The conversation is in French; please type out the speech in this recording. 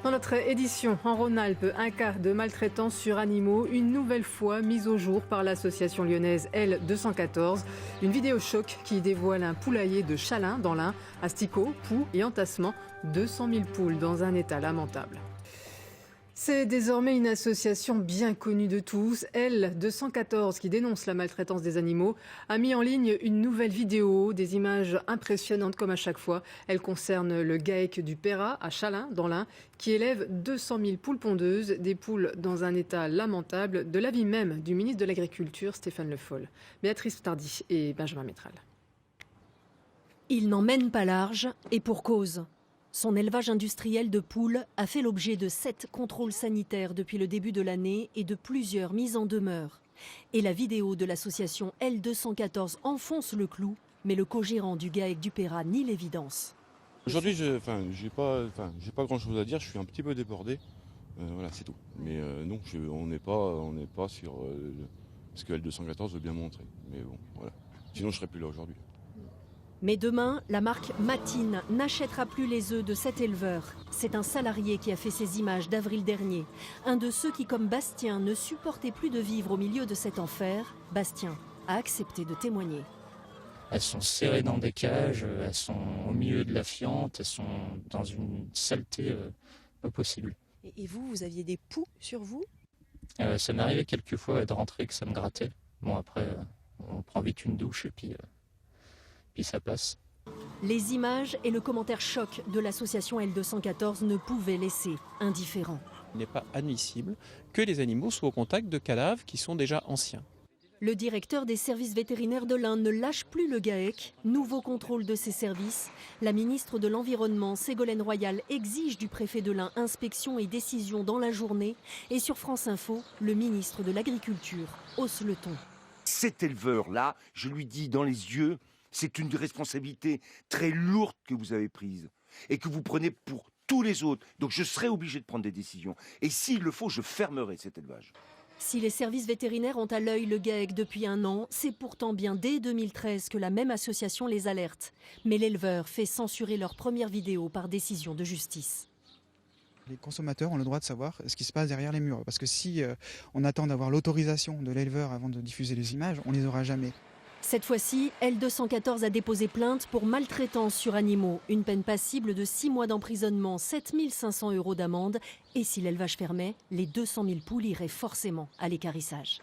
Dans notre édition, en Rhône-Alpes, un cas de maltraitance sur animaux, une nouvelle fois mise au jour par l'association lyonnaise L214. Une vidéo choc qui dévoile un poulailler de Chalain dans l'Ain, asticots, poux et entassements, 200 000 poules dans un état lamentable. C'est désormais une association bien connue de tous, L214, qui dénonce la maltraitance des animaux, a mis en ligne une nouvelle vidéo, des images impressionnantes comme à chaque fois. Elle concerne le GAEC du Perrat à Chalain, dans l'Ain, qui élève 200 000 poules pondeuses, des poules dans un état lamentable, de l'avis même du ministre de l'Agriculture, Stéphane Le Foll. Béatrice Tardy et Benjamin Métral. Il n'en mène pas large, et pour cause. Son élevage industriel de poules a fait l'objet de 7 contrôles sanitaires depuis le début de l'année et de plusieurs mises en demeure. Et la vidéo de l'association L214 enfonce le clou, mais le co-gérant du GAEC du Perrat nie l'évidence. Aujourd'hui, j'ai pas grand chose à dire, je suis un petit peu débordé, voilà, c'est tout. Mais non, on n'est pas sur ce que L214 veut bien montrer. Mais bon, voilà. Sinon, je serais plus là aujourd'hui. Mais demain, la marque Matine n'achètera plus les œufs de cet éleveur. C'est un salarié qui a fait ces images d'avril dernier. Un de ceux qui, comme Bastien, ne supportait plus de vivre au milieu de cet enfer. Bastien a accepté de témoigner. Elles sont serrées dans des cages, elles sont au milieu de la fiente, elles sont dans une saleté pas possible. Et vous, vous aviez des poux sur vous? Ça m'arrivait quelquefois de rentrer que ça me grattait. Bon, après, on prend vite une douche et puis ça passe. Les images et le commentaire choc de l'association L214 ne pouvaient laisser indifférent. Il n'est pas admissible que les animaux soient au contact de cadavres qui sont déjà anciens. Le directeur des services vétérinaires de l'Ain ne lâche plus le GAEC. Nouveau contrôle de ses services. La ministre de l'Environnement, Ségolène Royal, exige du préfet de l'Ain inspection et décision dans la journée. Et sur France Info, le ministre de l'Agriculture hausse le ton. Cet éleveur-là, je lui dis dans les yeux, c'est une responsabilité très lourde que vous avez prise et que vous prenez pour tous les autres. Donc je serai obligé de prendre des décisions. Et s'il le faut, je fermerai cet élevage. Si les services vétérinaires ont à l'œil le GAEC depuis un an, c'est pourtant bien dès 2013 que la même association les alerte. Mais l'éleveur fait censurer leur première vidéo par décision de justice. Les consommateurs ont le droit de savoir ce qui se passe derrière les murs. Parce que si on attend d'avoir l'autorisation de l'éleveur avant de diffuser les images, on ne les aura jamais. Cette fois-ci, L214 a déposé plainte pour maltraitance sur animaux. Une peine passible de 6 mois d'emprisonnement, 7 500 € d'amende. Et si l'élevage fermait, les 200 000 poules iraient forcément à l'équarrissage.